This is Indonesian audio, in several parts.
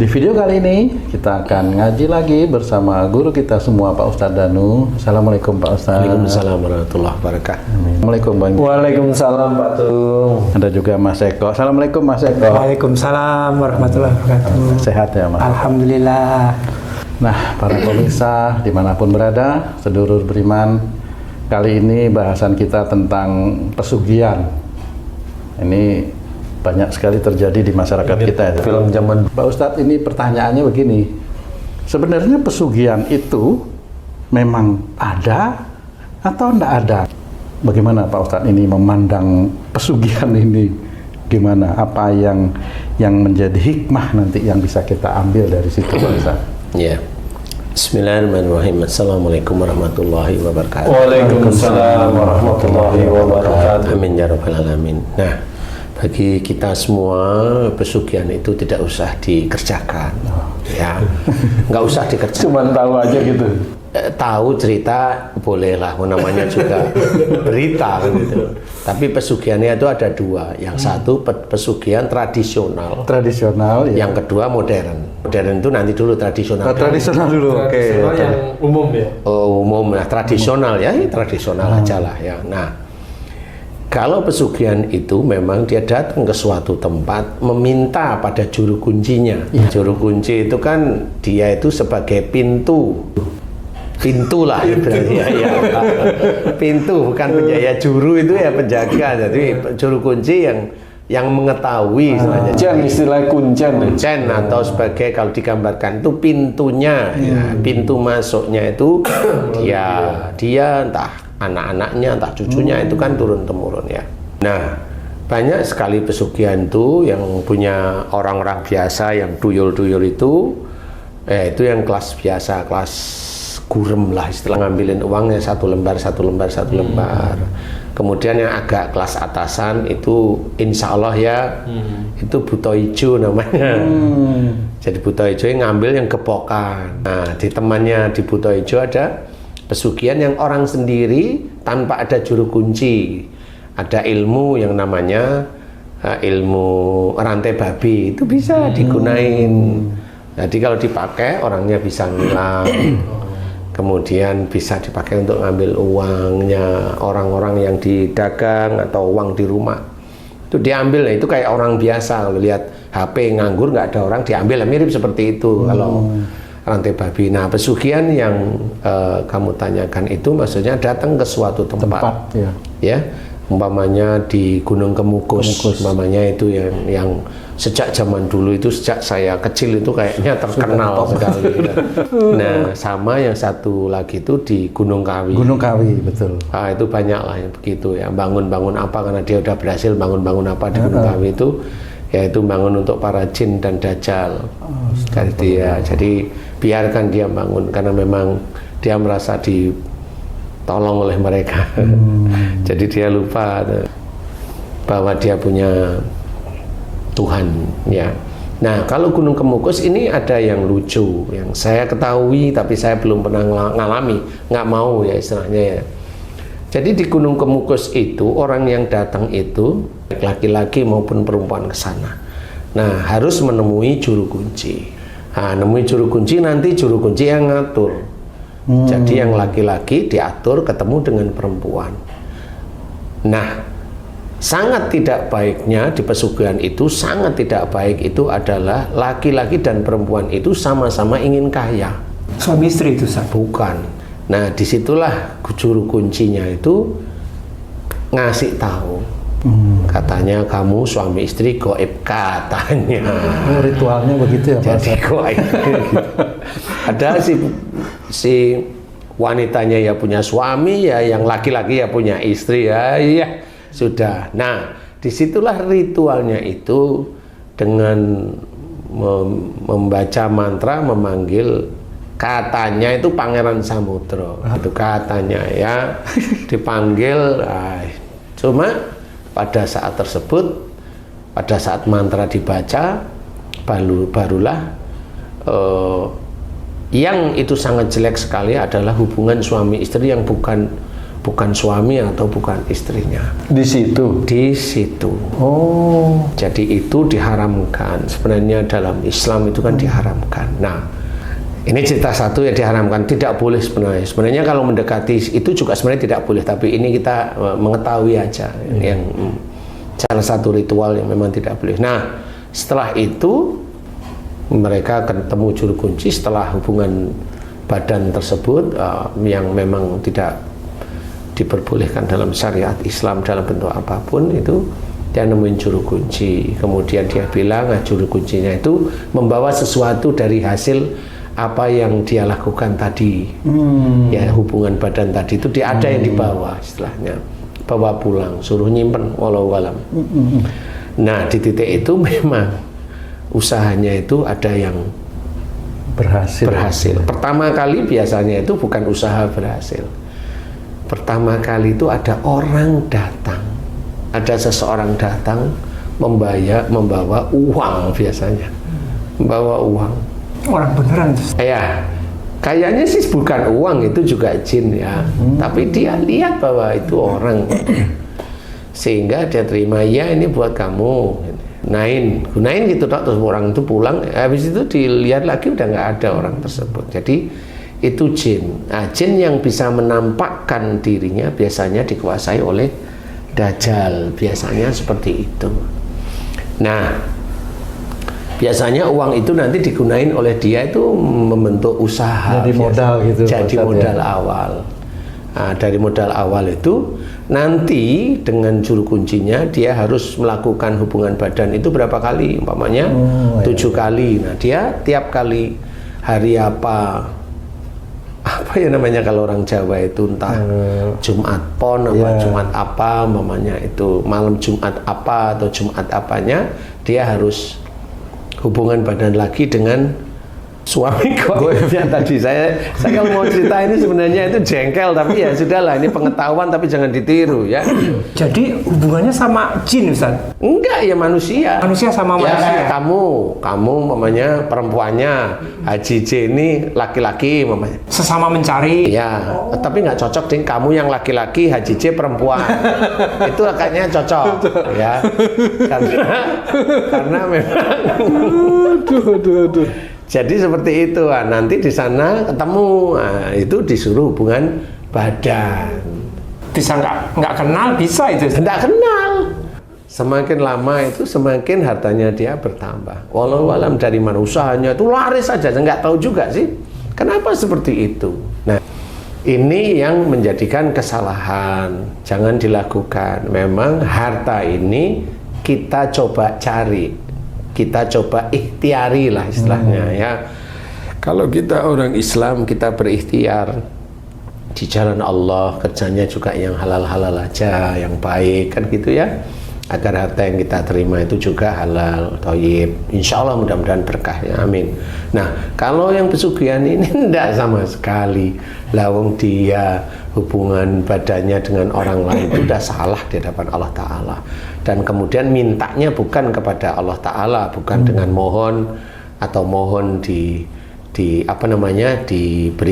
Di video kali ini kita akan ngaji lagi bersama guru kita semua, Pak Ustadz Danu. Assalamualaikum Pak Ustadz. Waalaikumsalam warahmatullahi wabarakatuh. Assalamualaikum Bang. Waalaikumsalam Pak Tung. Ada juga Mas Eko. Assalamualaikum Mas Eko. Waalaikumsalam warahmatullahi wabarakatuh. Sehat ya Mas? Alhamdulillah. Nah, para pemirsa dimanapun berada, sedulur beriman, kali ini bahasan kita tentang pesugihan. Ini banyak sekali terjadi di masyarakat kita ya. Film zaman Pak Ustadz, ini pertanyaannya begini, sebenarnya pesugihan itu memang ada atau enggak ada? Bagaimana Pak Ustadz ini memandang pesugihan ini? Gimana? Apa yang menjadi hikmah nanti yang bisa kita ambil dari situ Pak Ustadz? Ya. Bismillahirrahmanirrahim. Assalamualaikum warahmatullahi wabarakatuh. Waalaikumsalam warahmatullahi wabarakatuh. Amin ya rabbal alamin. Nah, bagi kita semua pesugihan itu tidak usah dikerjakan, ya, nggak usah dikerjakan. Cuman tahu aja gitu. Tahu cerita bolehlah, namanya juga berita kan gitu. Tapi pesugihannya itu ada dua. Yang satu pesugihan tradisional. Tradisional. Ya. Yang kedua modern. Modern itu nanti dulu tradisional. Tradisional dulu. Oke. Yang umum ya. Oh, umum, nah, tradisional ya, tradisional aja lah ya. Nah. Kalau pesugihan itu memang dia datang ke suatu tempat meminta pada juru kuncinya. Ya. Juru kunci itu kan dia itu sebagai pintu lah berarti ya. Pintu bukan penjaga, juru itu ya penjaga. Jadi juru kunci yang mengetahui Istilah kuncen. Kuncen atau sebagai kalau digambarkan itu pintunya, ya, pintu masuknya itu dia entah anak-anaknya, entah cucunya itu kan turun-temurun ya. Nah, banyak sekali pesugihan itu yang punya orang-orang biasa yang tuyul-tuyul itu yang kelas biasa, kelas gurem lah istilah, ngambilin uangnya satu lembar. Kemudian yang agak kelas atasan itu insya Allah ya, itu buto ijo namanya. Jadi buto ijo yang ngambil yang gepokan. Nah, di temannya di buto ijo ada pesugihan yang orang sendiri tanpa ada juru kunci. Ada ilmu yang namanya ilmu rantai babi, itu bisa digunain. Jadi kalau dipakai orangnya bisa ngilang. Kemudian bisa dipakai untuk ngambil uangnya orang-orang yang di dagang atau uang di rumah. Itu diambil, itu kayak orang biasa kalau lihat HP nganggur nggak ada orang diambil, mirip seperti itu kalau rantai babi. Nah, pesugihan yang kamu tanyakan itu maksudnya datang ke suatu tempat ya, umpamanya di Gunung Kemukus. Umpamanya itu yang sejak zaman dulu itu, sejak saya kecil itu kayaknya terkenal sekali ya. Nah, sama yang satu lagi itu di Gunung Kawi. Gunung Kawi, betul. Itu banyak lah yang begitu ya, bangun-bangun apa, karena dia udah berhasil bangun-bangun apa di Gunung Kawi itu, yaitu bangun untuk para jin dan dajjal. Jadi biarkan dia bangun karena memang dia merasa ditolong oleh mereka. Jadi dia lupa bahwa dia punya Tuhan ya. Nah, kalau Gunung Kemukus ini ada yang lucu yang saya ketahui tapi saya belum pernah ngalami, nggak mau ya istilahnya ya. Jadi di Gunung Kemukus itu orang yang datang itu laki-laki maupun perempuan ke sana. Nah, harus menemui juru kunci. Nah, nemui juru kunci, nanti juru kunci yang ngatur. Jadi yang laki-laki diatur ketemu dengan perempuan. Nah, sangat tidak baiknya di pesugihan itu, sangat tidak baik itu adalah laki-laki dan perempuan itu sama-sama ingin kaya. Suami istri itu sah? Bukan. Nah, disitulah juru kuncinya itu ngasih tahu. Katanya kamu suami istri goib katanya. Ritualnya begitu ya Pak? Jadi goib. Ada si wanitanya ya punya suami, ya yang laki-laki ya punya istri ya. Iya. Sudah. Nah, disitulah ritualnya itu dengan membaca mantra memanggil, katanya itu Pangeran Samudro. Itu katanya ya, dipanggil. Cuma pada saat tersebut, pada saat mantra dibaca, barulah yang itu sangat jelek sekali adalah hubungan suami istri yang bukan bukan suami atau bukan istrinya. Di situ. Di situ. Oh. Jadi itu diharamkan. Sebenarnya dalam Islam itu kan diharamkan. Nah, ini cerita satu yang diharamkan, tidak boleh sebenarnya. Sebenarnya kalau mendekati itu juga sebenarnya tidak boleh, tapi ini kita mengetahui aja yang salah satu ritual yang memang tidak boleh. Nah, setelah itu mereka ketemu juru kunci setelah hubungan badan tersebut yang memang tidak diperbolehkan dalam syariat Islam dalam bentuk apapun, itu dia nemuin juru kunci, kemudian dia bilang juru kuncinya itu membawa sesuatu dari hasil apa yang dia lakukan tadi, ya hubungan badan tadi itu dia ada yang dibawa, istilahnya bawa pulang, suruh nyimpen walau alam. Nah di titik itu memang usahanya itu ada yang berhasil. Pertama kali biasanya itu bukan usaha berhasil. Pertama kali itu ada orang datang, ada seseorang datang membawa uang biasanya, membawa uang. Orang beneran. Ya, kayaknya sih bukan uang, itu juga jin ya. Tapi dia lihat bahwa itu orang, sehingga dia terima, ya ini buat kamu. Gunain gitu dok, terus orang itu pulang. Habis itu dilihat lagi udah nggak ada orang tersebut. Jadi itu jin. Nah, jin yang bisa menampakkan dirinya biasanya dikuasai oleh Dajjal, biasanya seperti itu. Nah, biasanya uang itu nanti digunain oleh dia itu membentuk usaha. Jadi modal gitu. Jadi modal awal. Nah, dari modal awal itu nanti dengan juru kuncinya dia harus melakukan hubungan badan itu berapa kali? Umpamanya 7 kali. Nah, dia tiap kali hari apa ya namanya kalau orang Jawa itu entah Jumat Pon atau Jumat apa, umpamanya itu malam Jumat apa atau Jumat apanya, dia harus hubungan badan lagi dengan suami goibnya tadi. Saya kalau mau cerita ini sebenarnya itu jengkel, tapi ya sudahlah, ini pengetahuan tapi jangan ditiru ya. Jadi hubungannya sama jin, Ustaz? Enggak, ya manusia. Manusia sama ya, manusia. Kamu mamanya perempuannya, Haji J ini laki-laki mamanya. Sesama mencari. Ya, tapi nggak cocok dengan kamu yang laki-laki, Haji J perempuan. Itu kayaknya cocok ya. Karena memang jadi seperti itu. Nah, nanti di sana ketemu, nah, itu disuruh hubungan badan. Bisa nggak kenal bisa itu? Nggak kenal. Semakin lama itu semakin hartanya dia bertambah. Walau alam dari mana usahanya itu laris saja. Saya nggak tahu juga sih kenapa seperti itu. Nah, ini yang menjadikan kesalahan. Jangan dilakukan. Memang harta ini kita coba cari. Kita coba ikhtiari lah istilahnya ya. Kalau kita orang Islam, kita berikhtiar di jalan Allah, kerjanya juga yang halal-halal aja, yang baik kan gitu ya, agar harta yang kita terima itu juga halal, thayyib. Insya Allah mudah-mudahan berkah ya, amin. Nah, kalau yang pesugihan ini tidak sama sekali. Lawang dia hubungan badannya dengan orang lain itu sudah salah di hadapan Allah Ta'ala. Dan kemudian mintanya bukan kepada Allah Ta'ala, bukan dengan mohon atau mohon diberi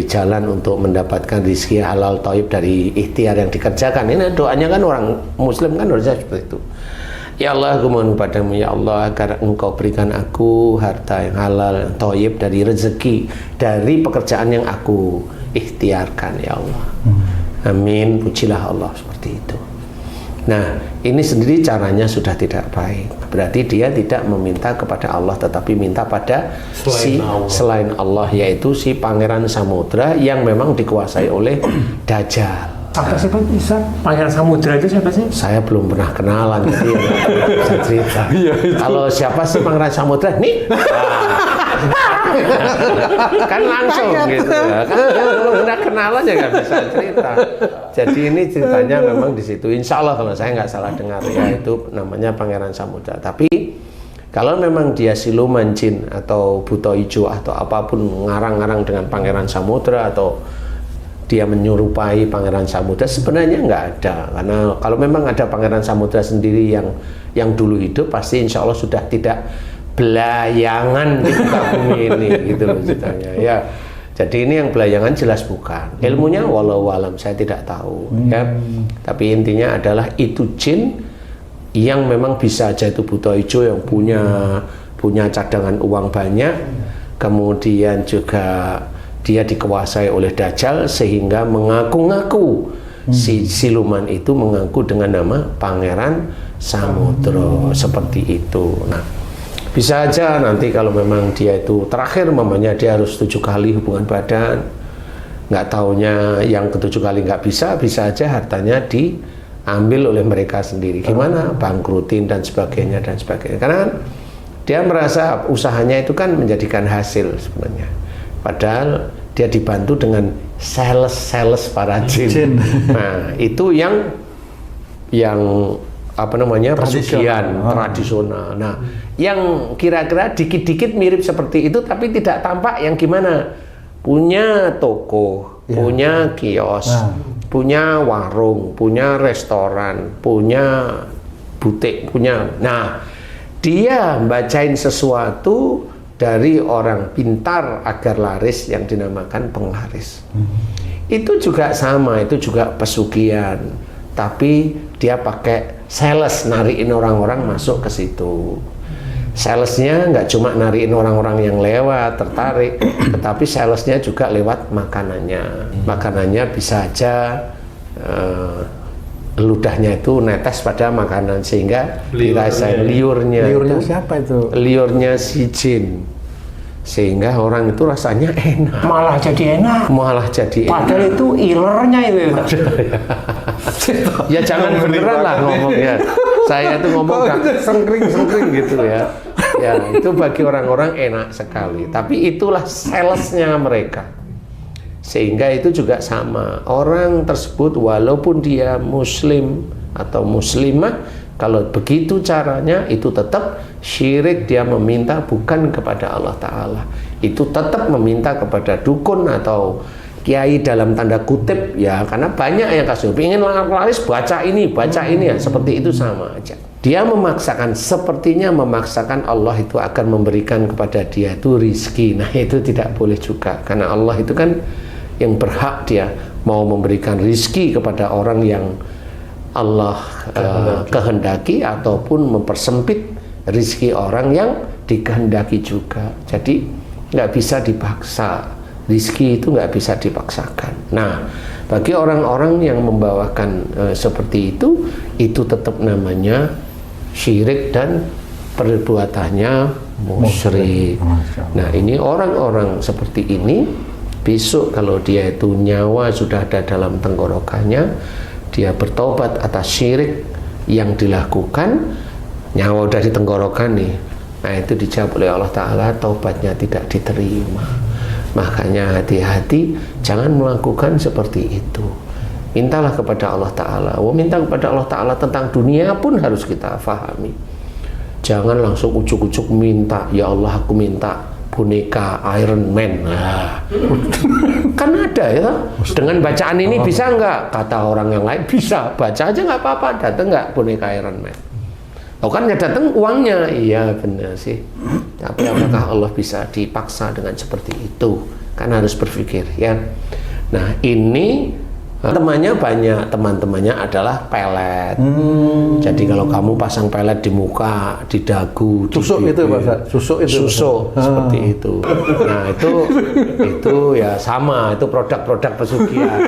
jalan untuk mendapatkan rezeki halal thayyib dari ikhtiar yang dikerjakan. Ini doanya kan orang Muslim kan harusnya seperti itu. Ya Allah, aku mohon padamu ya Allah agar engkau berikan aku harta yang halal thayyib dari rezeki dari pekerjaan yang aku ikhtiarkan ya Allah. Amin, pujilah Allah, seperti itu. Nah, ini sendiri caranya sudah tidak baik. Berarti dia tidak meminta kepada Allah, tetapi minta pada selain Allah, yaitu si Pangeran Samudra yang memang dikuasai oleh Dajjal. Siapa sih Pak? Bisa Pangeran Samudra itu siapa sih? Saya belum pernah kenalan, jadi bisa cerita. Kalau siapa sih Pangeran Samudra? Nih. Kan langsung gitu ya. Kan belum pernah kenalan ya nggak bisa cerita. Jadi ini ceritanya memang di situ. Insya Allah kalau saya nggak salah dengar ya, itu namanya Pangeran Samudra. Tapi kalau memang dia siluman jin atau buta hijau atau apapun ngarang-ngarang dengan Pangeran Samudra atau dia menyerupai Pangeran Samudra, sebenarnya nggak ada. Karena kalau memang ada Pangeran Samudra sendiri yang dulu hidup, pasti insya Allah sudah tidak belayangan di muka bumi ini gitu loh ceritanya ya. Jadi ini yang belayangan jelas bukan. Ilmunya walau alam saya tidak tahu ya. Tapi intinya adalah itu jin yang memang bisa aja itu buta hijau yang punya cadangan uang banyak, kemudian juga dia dikuasai oleh Dajjal sehingga mengaku-ngaku si siluman itu mengaku dengan nama Pangeran Samudra seperti itu. Nah, bisa aja nanti kalau memang dia itu terakhir mamanya dia harus 7 kali hubungan badan, nggak taunya yang ke-7 kali nggak bisa aja hartanya diambil oleh mereka sendiri. Gimana? Bangkrutin dan sebagainya dan sebagainya. Karena kan dia merasa usahanya itu kan menjadikan hasil sebenarnya. Padahal dia dibantu dengan sales para jin. Nah, itu yang apa namanya pesugihan tradisional. Nah, yang kira-kira dikit-dikit mirip seperti itu tapi tidak tampak yang gimana? Punya toko, punya kios, punya warung, punya restoran, punya butik, punya. Nah, dia bacain sesuatu dari orang pintar agar laris yang dinamakan penglaris. Itu juga sama, itu juga pesugihan. Tapi dia pakai sales, nariin orang-orang masuk ke situ. Salesnya nggak cuma nariin orang-orang yang lewat, tertarik, tetapi salesnya juga lewat makanannya. Makanannya bisa aja ludahnya itu netes pada makanan sehingga dirasain liurnya. Liurnya itu, siapa itu? Liurnya si jin. Sehingga orang itu rasanya enak. Malah jadi enak. Malah jadi enak. Padahal itu ilernya itu. Ya jangan beneran lah ngomongnya. Saya itu ngomong sengkring gitu ya. Ya itu bagi orang-orang enak sekali. Tapi itulah salesnya mereka. Sehingga itu juga sama. Orang tersebut walaupun dia muslim atau muslimah, kalau begitu caranya itu tetap syirik, dia meminta bukan kepada Allah Ta'ala. Itu tetap meminta kepada dukun atau kiai dalam tanda kutip ya, karena banyak yang kasih ingin laris baca ini ya, seperti itu sama aja. Dia memaksakan, sepertinya memaksakan Allah itu akan memberikan kepada dia itu rizki. Nah itu tidak boleh juga, karena Allah itu kan yang berhak dia mau memberikan rizki kepada orang yang Allah kehendaki ataupun mempersempit rizki orang yang dikehendaki juga. Jadi nggak bisa dipaksa, rizki itu nggak bisa dipaksakan. Nah, bagi orang-orang yang membawakan seperti itu tetap namanya syirik dan perbuatannya musyrik. Nah, ini orang-orang seperti ini besok kalau dia itu nyawa sudah ada dalam tenggorokannya, dia bertobat atas syirik yang dilakukan, nyawa udah di tenggorokan nih, nah itu dijawab oleh Allah Ta'ala, taubatnya tidak diterima. Makanya hati-hati, jangan melakukan seperti itu. Mintalah kepada Allah Ta'ala. Minta kepada Allah Ta'ala tentang dunia pun harus kita fahami. Jangan langsung ujuk-ujuk minta, ya Allah aku minta boneka Iron Man. Nah, kan ada ya, dengan bacaan ini bisa nggak? Kata orang yang lain bisa, baca aja nggak apa-apa, datang nggak boneka Iron Man? Oh kan ya datang uangnya, iya benar sih. Tapi apakah Allah bisa dipaksa dengan seperti itu? Kan harus berpikir ya. Nah ini temannya banyak, teman-temannya adalah pelet. Jadi kalau kamu pasang pelet di muka, di dagu, susuk di itu Pak, susuk itu. Susuk seperti itu. Nah itu ya sama, itu produk-produk pesugihan.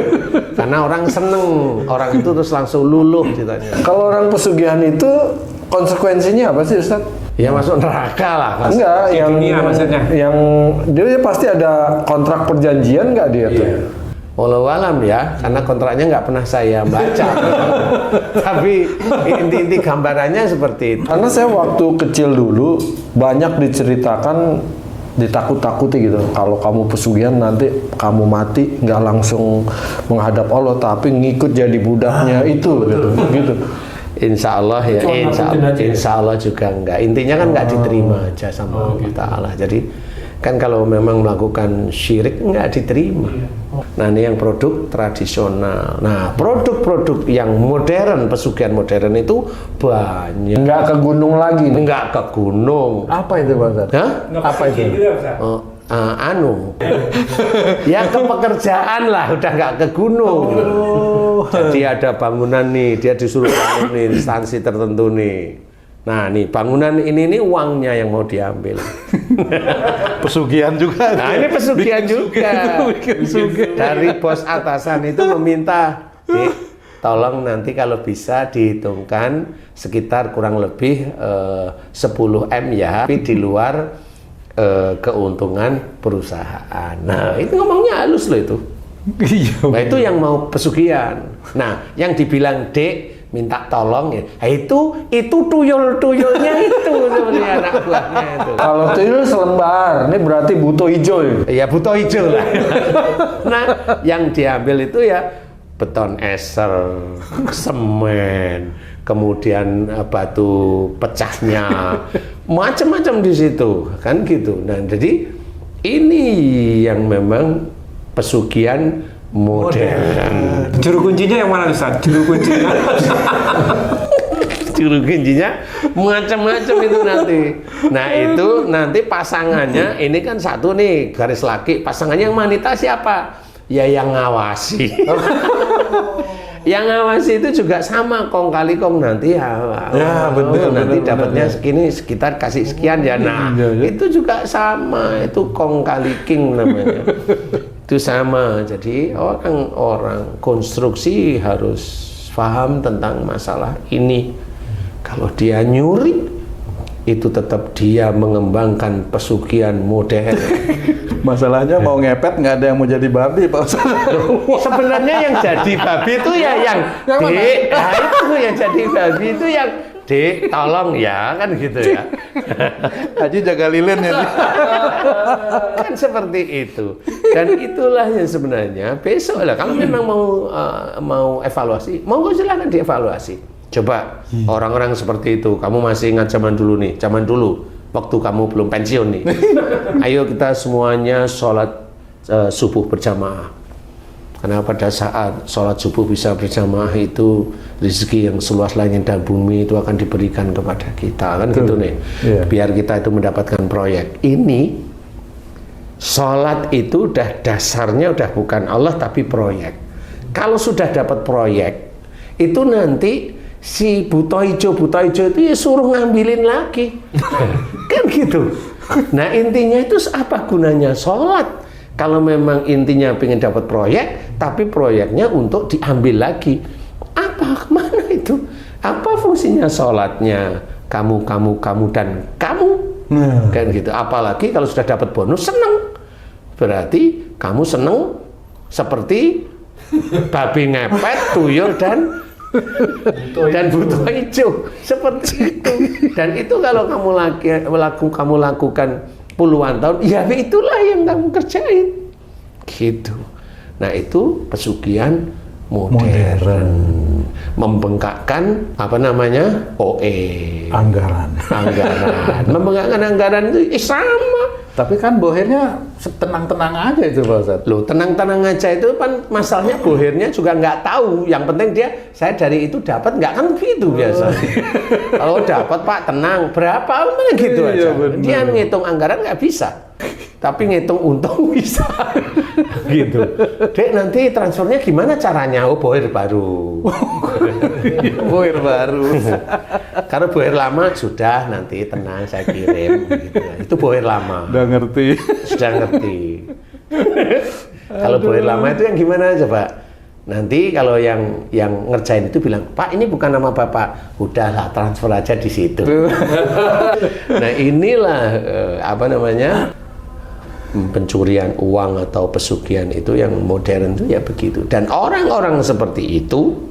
Karena orang seneng, orang itu terus langsung luluh ceritanya. Kalau orang pesugihan itu konsekuensinya apa sih Ustaz? Ya masuk neraka lah. Enggak, yang dunia maksudnya. Yang dia pasti ada kontrak perjanjian nggak dia tuh? Walau alam ya, karena kontraknya nggak pernah saya baca. Tapi inti-inti gambarannya seperti itu. Karena saya waktu kecil dulu banyak diceritakan, ditakut-takuti gitu. Kalau kamu pesugihan nanti kamu mati nggak langsung menghadap Allah, tapi ngikut jadi budaknya itu gitu. Insya Allah ya, insya Allah juga enggak. Intinya kan nggak diterima aja sama Allah Ta'ala. Jadi kan kalau memang melakukan syirik nggak diterima. Nah ini yang produk tradisional. Nah produk-produk yang modern, pesugihan modern itu banyak. Nggak ke gunung lagi nih. Nggak ke gunung. Apa itu Pak Ustaz? Hah? Apa itu? ya ke pekerjaan lah, udah nggak ke gunung. Jadi ada bangunan nih, dia disuruh bangun nih instansi tertentu nih. Nah nih bangunan ini nih uangnya yang mau diambil. Pesugihan juga. Nah ini pesugihan juga. Dari bos atasan itu meminta, tolong nanti kalau bisa dihitungkan sekitar kurang lebih 10 M ya, tapi di luar keuntungan perusahaan. Nah itu ngomongnya halus loh itu. Nah itu yang mau pesugihan. Nah yang dibilang Dek minta tolong ya, itu tuyul-tuyulnya itu sebenarnya anak buahnya itu. Kalau tuyul selembar, ini berarti buto hijau ya? Ya buto hijau lah. Nah yang diambil itu ya beton eser, semen, kemudian batu pecahnya, macam-macam di situ kan gitu. Nah jadi ini yang memang pesugihan modern. Juru kuncinya yang mana Ustaz? Juru kuncinya. Juru kuncinya macam-macam itu nanti. Nah itu nanti pasangannya ini kan satu nih garis laki, pasangannya yang wanita siapa? Ya yang ngawasi. Yang ngawasi itu juga sama kong kali kong nanti ya betul nanti dapatnya segini sekitar kasih sekian ya. Nah itu juga sama, itu kong kali king namanya. Itu sama. Jadi orang konstruksi harus paham tentang masalah ini. Kalau dia nyuri, itu tetap dia mengembangkan pesugihan modern. Masalahnya mau ngepet nggak ada yang mau jadi babi, Pak Ustaz. Sebenarnya yang jadi babi itu ya yang Dek, nah itu yang jadi babi itu yang Dek, tolong ya, kan gitu ya. Haji jaga lilin ya. Kan seperti itu. Dan itulah yang sebenarnya besok lah kalau memang mau evaluasi, monggo silakan dievaluasi. Coba orang-orang seperti itu, kamu masih ingat zaman dulu nih, zaman dulu waktu kamu belum pensiun nih. Ayo kita semuanya sholat subuh berjamaah. Karena pada saat sholat subuh bisa berjamaah itu rezeki yang seluas langit dan bumi itu akan diberikan kepada kita kan gitu nih. Biar kita itu mendapatkan proyek. Ini sholat itu udah dasarnya udah bukan Allah tapi proyek. Kalau sudah dapat proyek itu nanti si buto hijau itu ya suruh ngambilin lagi. Kan gitu. Nah intinya itu apa gunanya sholat? Kalau memang intinya pengen dapat proyek, tapi proyeknya untuk diambil lagi. Apa? Mana itu? Apa fungsinya sholatnya? Kamu, dan kamu. Kan gitu. Apalagi kalau sudah dapat bonus, seneng. Berarti kamu seneng seperti babi ngepet, tuyul, dan buto hijau seperti itu. Dan itu kalau kamu lakukan puluhan tahun, ya itulah yang kamu kerjain gitu. Nah itu pesugihan modern. Membengkakkan apa namanya anggaran. Membengkakkan anggaran itu sama. Tapi kan bohernya tenang-tenang aja itu Pak Ustadz. Loh tenang-tenang aja itu kan masalahnya bohernya juga nggak tahu. Yang penting saya dari itu dapat nggak kan gitu biasa. Kalau dapat Pak tenang berapa mana gitu aja. Dia ngitung anggaran nggak bisa. Tapi ngitung untung bisa. Gitu. Dek nanti transfernya gimana caranya? Oh boher baru. Boher baru. Kalau boher lama sudah nanti tenang saya kirim. Gitu. Itu boher lama. Udah ngerti. Sudah ngerti. Kalau boher lama itu yang gimana coba? Nanti kalau yang ngerjain itu bilang, Pak ini bukan nama Bapak. Udahlah transfer aja di situ. Nah inilah apa namanya? Pencurian uang atau pesugihan itu yang modern itu ya begitu. Dan orang-orang seperti itu,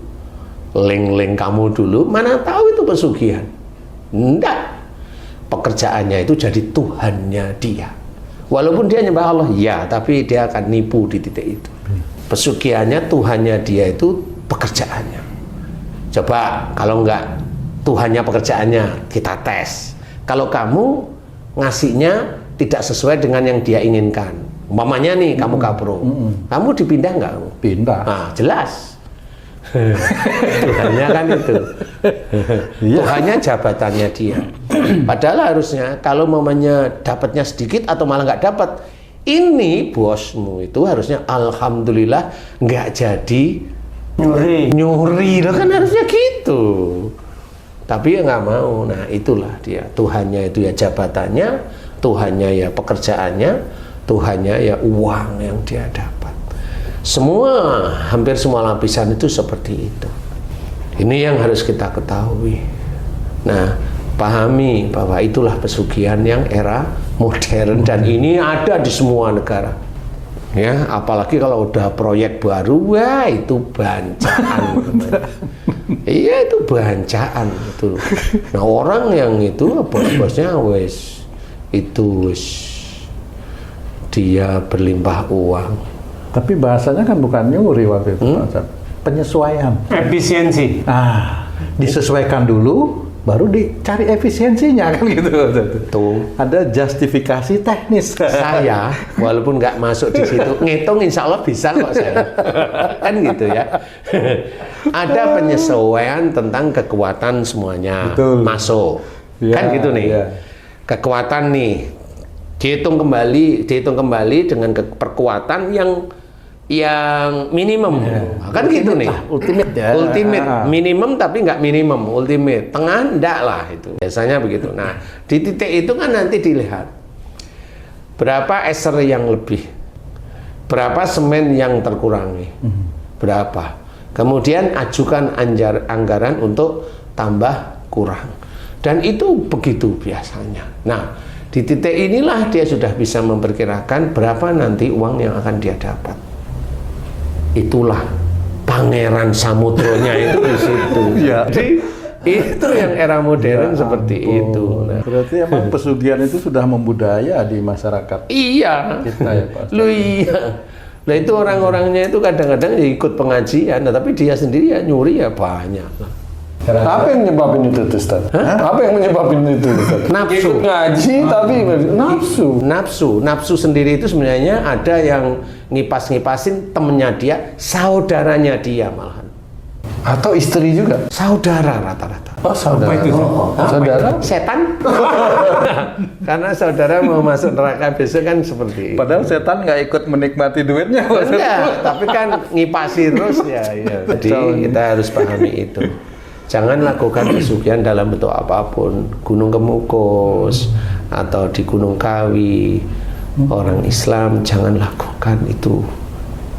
link kamu dulu, mana tahu itu pesugihan? Enggak. Pekerjaannya itu jadi Tuhannya dia. Walaupun dia nyembah Allah, ya, tapi dia akan nipu di titik itu. Pesugihannya, Tuhannya dia itu pekerjaannya. Coba kalau enggak Tuhannya pekerjaannya, kita tes. Kalau kamu ngasihnya tidak sesuai dengan yang dia inginkan. Umpamanya nih kamu kapro, kamu dipindah nggak? Pindah. Nah, jelas. Tuhannya kan itu. Tuhannya jabatannya dia. Padahal harusnya kalau umpamanya dapatnya sedikit atau malah nggak dapat, Ini bosmu itu harusnya alhamdulillah nggak jadi nyuri loh, kan harusnya gitu. Tapi ya nggak mau. Nah itulah dia, Tuhannya itu ya jabatannya, Tuhannya ya pekerjaannya, Tuhannya ya uang yang dia dapat. Hampir semua lapisan itu seperti itu. Ini yang harus kita ketahui. Nah, pahami bahwa itulah pesugihan yang era modern, dan ini ada di semua negara. Ya, apalagi kalau udah proyek baru, wah itu bancaan. Iya, itu bancaan itu. Nah, orang yang itu bos-bosnya dia berlimpah uang. Tapi bahasanya kan bukan nyuri waktu itu, Pak Ustadz. Penyesuaian. Efisiensi. Disesuaikan dulu, baru dicari efisiensinya kan gitu. Tuh. Ada justifikasi teknis. Saya walaupun nggak masuk di situ, ngitung insya Allah bisa kok saya. Kan gitu ya. Ada penyesuaian tentang kekuatan semuanya. Betul. Masuk. Ya, kan gitu nih. ya. Kekuatan nih dihitung kembali dengan perkuatan yang minimum. Kan gitu nih. Ultimate ya. Ultimate, minimum tapi nggak minimum, ultimate. Tengah enggak lah itu. Biasanya begitu. Nah, di titik itu kan nanti dilihat berapa eser yang lebih, berapa semen yang terkurangi, berapa. Kemudian ajukan anggaran untuk tambah kurang. Dan itu begitu biasanya. Nah, di titik inilah dia sudah bisa memperkirakan berapa nanti uang yang akan dia dapat. Itulah pangeran samudronya itu di situ. Ya. Jadi itu yang era modern seperti itu. Nah, berarti emang pesugihan itu sudah membudaya di masyarakat iya. kita ya Pak. Lu iya. Nah itu orang-orangnya itu kadang-kadang ya ikut pengajian, nah, tapi dia sendiri ya nyuri ya banyak. Apa yang nyebabin itu, Ustaz? Apa yang menyebabin itu, Ustaz? Nafsu. Ngaji tapi Nafsu sendiri itu sebenarnya ada yang ngipas-ngipasin temennya dia, saudaranya dia malahan. Atau istri juga? Saudara rata-rata. Oh, saudara. Apa itu? Saudara? Setan. Karena saudara mau masuk neraka besok kan seperti itu. Padahal setan nggak ikut menikmati duitnya. Pak. Enggak, tapi kan ngipasi terus ya. Jadi kita harus pahami itu. Jangan lakukan pesugihan dalam bentuk apapun, Gunung Kemukus atau di Gunung Kawi. Orang Islam jangan lakukan itu,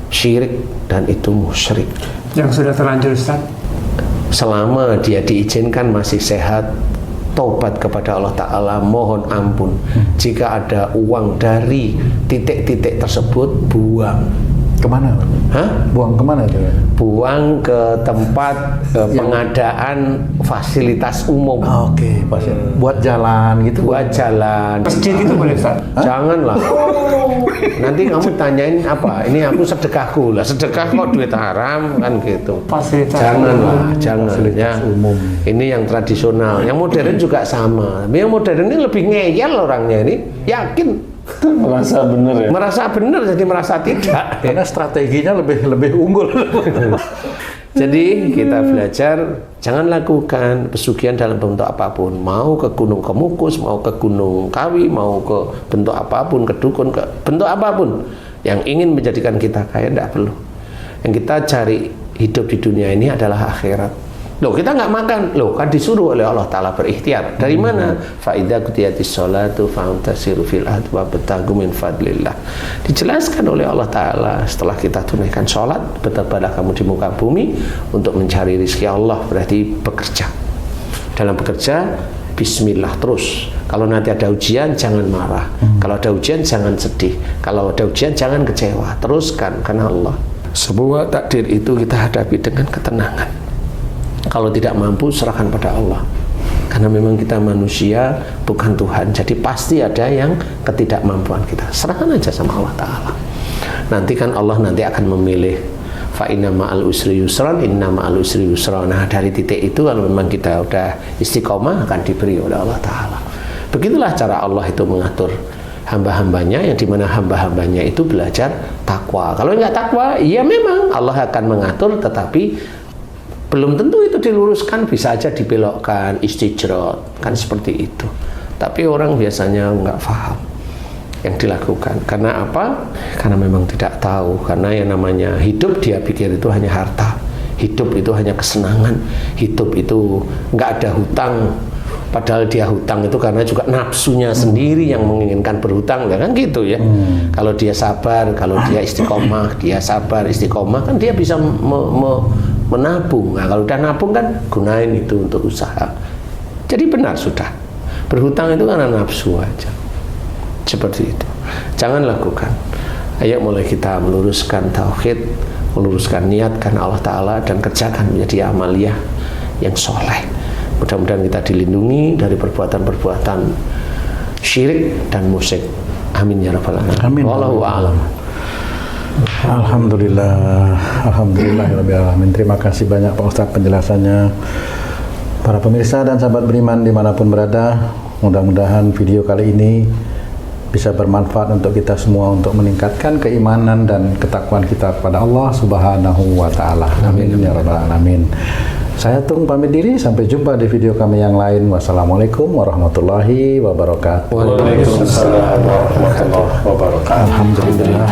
syirik dan itu musyrik. Yang sudah terlanjur, Ustaz. Selama dia diizinkan masih sehat, tobat kepada Allah Ta'ala, mohon ampun. Jika ada uang dari titik-titik tersebut, buang. Kemana? Buang kemana itu? Buang ke tempat pengadaan fasilitas umum. Oke, buat jalan gitu. Buat jalan. Masjid itu boleh, Ustaz? Janganlah. Nanti kamu tanyain apa? Ini aku sedekahku lah. Sedekah kok duit haram kan gitu. Fasilitas Janganlah, jangan ya. umum. Ini yang tradisional. Yang modern juga sama. Tapi yang modern ini lebih ngeyel orangnya ini. Yakin. Merasa bener ya? Merasa benar jadi merasa tidak. Karena strateginya lebih unggul. Jadi kita belajar jangan lakukan pesugihan dalam bentuk apapun. Mau ke Gunung Kemukus, mau ke Gunung Kawi, mau ke bentuk apapun, ke dukun, ke bentuk apapun yang ingin menjadikan kita kaya, tidak perlu. Yang kita cari hidup di dunia ini adalah akhirat. Loh, kita nggak makan. Loh, kan disuruh oleh Allah Ta'ala berikhtiar. Dari mana? Fa'idha kutiyatis sholatu fa'amtasiru fil ahd wa betagu min fadlillah. Dijelaskan oleh Allah Ta'ala setelah kita tunaikan sholat, bertebalah kamu di muka bumi untuk mencari rizki Allah. Berarti bekerja. Dalam bekerja, bismillah terus. Kalau nanti ada ujian, jangan marah. Kalau ada ujian, jangan sedih. Kalau ada ujian, jangan kecewa. Teruskan, karena Allah. Semua takdir itu kita hadapi dengan ketenangan. Kalau tidak mampu, serahkan pada Allah. Karena memang kita manusia, bukan Tuhan. Jadi pasti ada yang ketidakmampuan kita. Serahkan aja sama Allah Ta'ala. Nanti kan Allah nanti akan memilih. Fa inna ma'al usri yusran, inna ma'al usri yusran. Nah, dari titik itu kalau memang kita udah istiqomah, akan diberi oleh Allah Ta'ala. Begitulah cara Allah itu mengatur hamba-hambanya, yang dimana hamba-hambanya itu belajar takwa. Kalau nggak takwa, ya memang Allah akan mengatur, tetapi belum tentu itu diluruskan, bisa aja dibelokkan, istijrot, kan seperti itu. Tapi orang biasanya nggak paham. yang dilakukan. Karena apa? Karena memang tidak tahu. Karena yang namanya hidup dia pikir itu hanya harta, hidup itu hanya kesenangan, hidup itu nggak ada hutang. Padahal dia hutang itu karena juga nafsunya sendiri yang menginginkan berhutang, ya kan gitu ya. Kalau dia sabar, kalau dia istiqomah, dia sabar istiqomah, kan dia bisa menabung. Nah, kalau udah nabung kan gunain itu untuk usaha. Jadi benar sudah. Berhutang itu karena nafsu aja. Seperti itu. Jangan lakukan. Ayo mulai kita meluruskan tauhid, meluruskan niat karena Allah Ta'ala, dan kerjakan menjadi amaliyah yang soleh. Mudah-mudahan kita dilindungi dari perbuatan-perbuatan syirik dan musyrik. Amin ya rabbal alamin. Amin. Wallahu a'lam. Alhamdulillah, alhamdulillahirabbil alamin. Terima kasih banyak Pak Ustadz penjelasannya. Para pemirsa dan sahabat beriman dimanapun berada, mudah-mudahan video kali ini bisa bermanfaat untuk kita semua untuk meningkatkan keimanan dan ketakwaan kita kepada Allah Subhanahu wa Ta'ala. Amin ya rabbal alamin. Saya Tung pamit diri, sampai jumpa di video kami yang lain. Wassalamualaikum warahmatullahi wabarakatuh. Waalaikumsalam warahmatullahi wabarakatuh. Alhamdulillah.